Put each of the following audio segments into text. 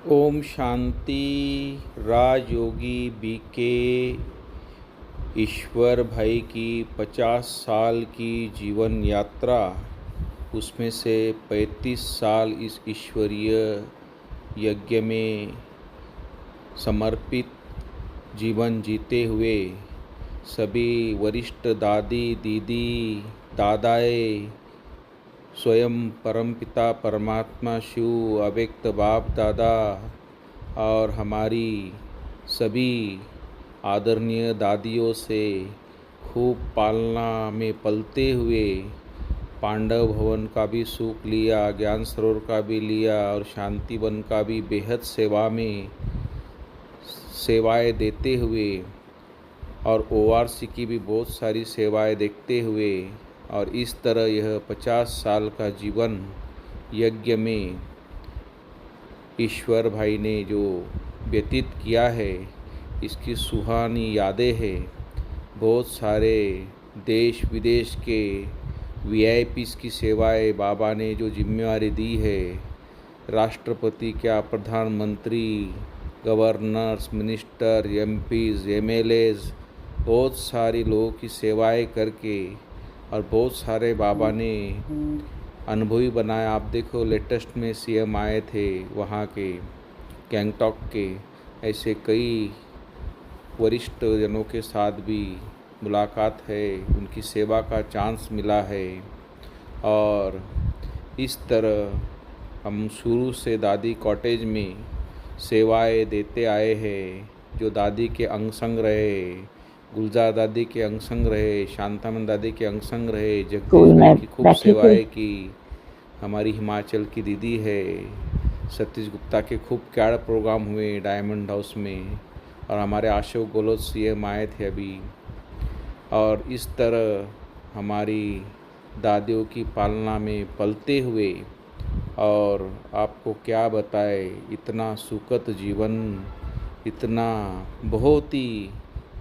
ओम शांति। राजयोगी BK ईश्वर भाई की 50 साल की जीवन यात्रा, उसमें से 35 साल इस ईश्वरीय यज्ञ में समर्पित जीवन जीते हुए सभी वरिष्ठ दादी दीदी दादाए, स्वयं परमपिता परमात्मा शिव, अव्यक्त बाप दादा और हमारी सभी आदरणीय दादियों से खूब पालना में पलते हुए पांडव भवन का भी सुख लिया, ज्ञान सरोवर का भी लिया और शांति वन का भी बेहद सेवा में सेवाएं देते हुए और ओआरसी की भी बहुत सारी सेवाएं देखते हुए और इस तरह यह 50 साल का जीवन यज्ञ में ईश्वर भाई ने जो व्यतीत किया है, इसकी सुहानी यादें हैं। बहुत सारे देश विदेश के वीआईपीस की सेवाएं बाबा ने जो जिम्मेवारी दी है, राष्ट्रपति क्या, प्रधानमंत्री, गवर्नर्स, मिनिस्टर, एमपीज, एमएलएज, बहुत सारे लोगों की सेवाएं करके और बहुत सारे बाबा ने अनुभवी बनाया। आप देखो लेटेस्ट में सीएम आए थे वहाँ के गैंगटॉक के, ऐसे कई वरिष्ठ जनों के साथ भी मुलाकात है, उनकी सेवा का चांस मिला है। और इस तरह हम शुरू से दादी कॉटेज में सेवाएं देते आए हैं। जो दादी के अंग संग रहे, गुलजार दादी के अंग संग रहे, शांतामन दादी के अंग संग रहे, जगदीश भाई की खूब सेवाएं की। हमारी हिमाचल की दीदी है, सतीश गुप्ता के खूब कैड प्रोग्राम हुए डायमंड हाउस में और हमारे अशोक गहलोत सीएम आए थे अभी। और इस तरह हमारी दादियों की पालना में पलते हुए और आपको क्या बताए, इतना सुखद जीवन, इतना बहुत ही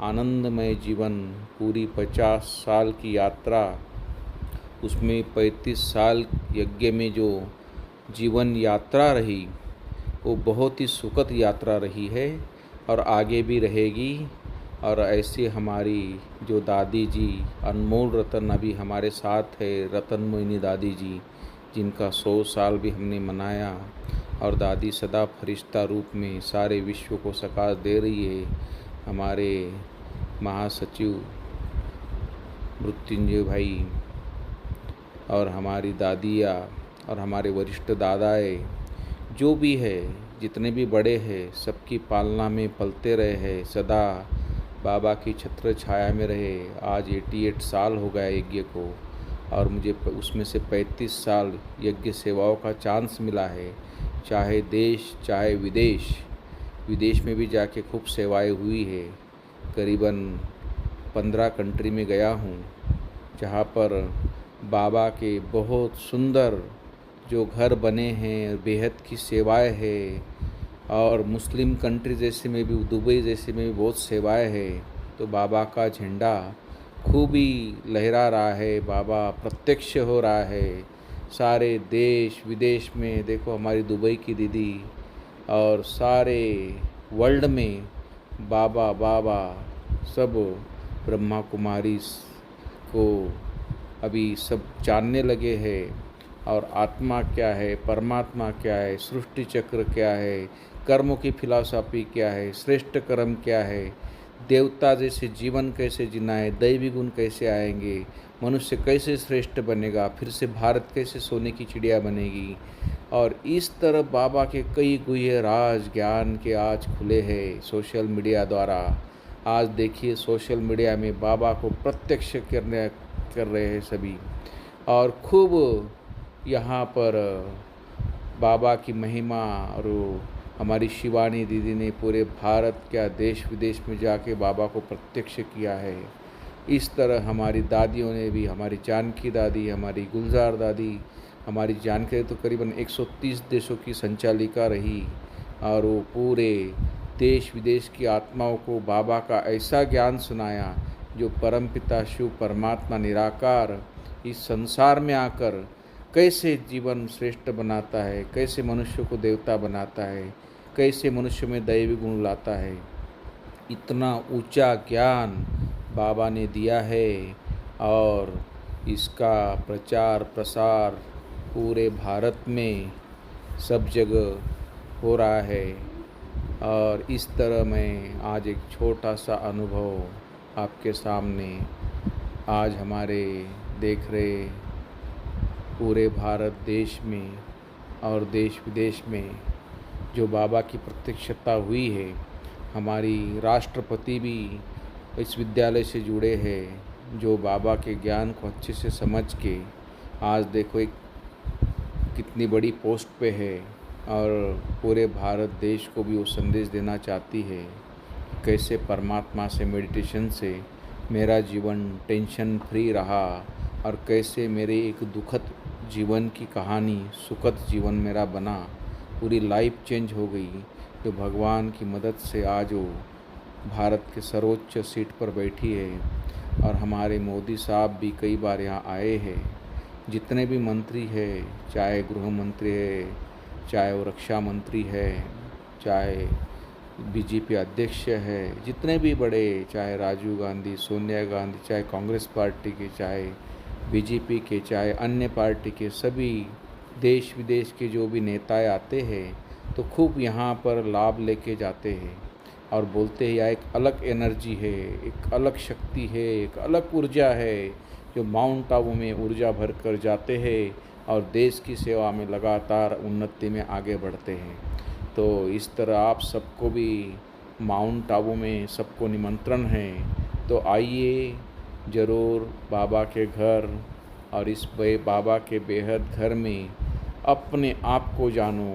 आनंदमय जीवन, पूरी 50 साल की यात्रा, उसमें 35 साल यज्ञ में जो जीवन यात्रा रही वो बहुत ही सुखद यात्रा रही है और आगे भी रहेगी। और ऐसे हमारी जो दादी जी अनमोल रतन अभी हमारे साथ है, रतन मोहिनी दादी जी, जिनका 100 साल भी हमने मनाया और दादी सदा फरिश्ता रूप में सारे विश्व को सकाश दे रही है। हमारे महासचिव मृत्युंजय भाई और हमारी दादियाँ और हमारे वरिष्ठ दादाएँ, जो भी है, जितने भी बड़े हैं, सबकी पालना में पलते रहे हैं, सदा बाबा की छत्र छाया में रहे। आज 88 साल हो गया यज्ञ को और मुझे उसमें से 35 साल यज्ञ सेवाओं का चांस मिला है। चाहे देश चाहे विदेश, विदेश में भी जाके खूब सेवाएं हुई है। करीबन 15 कंट्री में गया हूँ, जहाँ पर बाबा के बहुत सुंदर जो घर बने हैं, बेहद की सेवाएं हैं। और मुस्लिम कंट्री जैसे में भी, दुबई जैसे में भी बहुत सेवाएं हैं। तो बाबा का झंडा खूब ही लहरा रहा है, बाबा प्रत्यक्ष हो रहा है सारे देश विदेश में। देखो हमारी दुबई की दीदी और सारे वर्ल्ड में बाबा बाबा सब ब्रह्मा कुमारी को अभी सब जानने लगे हैं। और आत्मा क्या है, परमात्मा क्या है, सृष्टि चक्र क्या है, कर्मों की फिलॉसफी क्या है, श्रेष्ठ कर्म क्या है, देवता जैसे जीवन कैसे जीना है, दैवी गुण कैसे आएंगे, मनुष्य कैसे श्रेष्ठ बनेगा, फिर से भारत कैसे सोने की चिड़िया बनेगी। और इस तरह बाबा के कई गुह्य राज ज्ञान के आज खुले हैं सोशल मीडिया द्वारा। आज देखिए सोशल मीडिया में बाबा को प्रत्यक्ष कर रहे हैं सभी, और खूब यहाँ पर बाबा की महिमा। और हमारी शिवानी दीदी ने पूरे भारत क्या देश विदेश में जाके बाबा को प्रत्यक्ष किया है। इस तरह हमारी दादियों ने भी, हमारी जानकी दादी, हमारी गुलजार दादी, हमारी जानकारी तो करीबन 130 देशों की संचालिका रही और वो पूरे देश विदेश की आत्माओं को बाबा का ऐसा ज्ञान सुनाया जो परमपिता शिव परमात्मा निराकार इस संसार में आकर कैसे जीवन श्रेष्ठ बनाता है, कैसे मनुष्य को देवता बनाता है। कैसे मनुष्य में दैवी गुण लाता है। इतना ऊंचा ज्ञान बाबा ने दिया है और इसका प्रचार प्रसार पूरे भारत में सब जगह हो रहा है। और इस तरह मैं आज एक छोटा सा अनुभव आपके सामने आज हमारे देख रहे पूरे भारत देश में और देश विदेश में जो बाबा की प्रत्यक्षता हुई है। हमारी राष्ट्रपति भी इस विद्यालय से जुड़े हैं, जो बाबा के ज्ञान को अच्छे से समझ के आज देखो एक कितनी बड़ी पोस्ट पे है और पूरे भारत देश को भी वो संदेश देना चाहती है कि कैसे परमात्मा से मेडिटेशन से मेरा जीवन टेंशन फ्री रहा और कैसे मेरे एक दुखद जीवन की कहानी सुखद जीवन मेरा बना, पूरी लाइफ चेंज हो गई। जो भगवान की मदद से आज वो भारत के सर्वोच्च सीट पर बैठी है। और हमारे मोदी साहब भी कई बार यहाँ आए हैं। जितने भी मंत्री हैं, चाहे गृह मंत्री है, चाहे वो रक्षा मंत्री है, चाहे बीजेपी अध्यक्ष है, जितने भी बड़े, चाहे राजीव गांधी, सोनिया गांधी, चाहे कांग्रेस पार्टी के, चाहे बीजेपी के, चाहे अन्य पार्टी के, सभी देश विदेश के जो भी नेताएं आते हैं तो खूब यहाँ पर लाभ लेके जाते हैं और बोलते हैं यह एक अलग एनर्जी है, एक अलग शक्ति है, एक अलग ऊर्जा है जो माउंट आबू में ऊर्जा भर कर जाते हैं और देश की सेवा में लगातार उन्नति में आगे बढ़ते हैं। तो इस तरह आप सबको भी माउंट आबू में सबको निमंत्रण है, तो आइए ज़रूर बाबा के घर और इस बाबा के बेहद घर में अपने आप को जानो,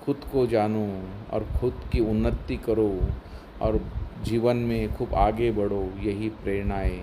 खुद को जानो और खुद की उन्नति करो और जीवन में खूब आगे बढ़ो। यही प्रेरणाएं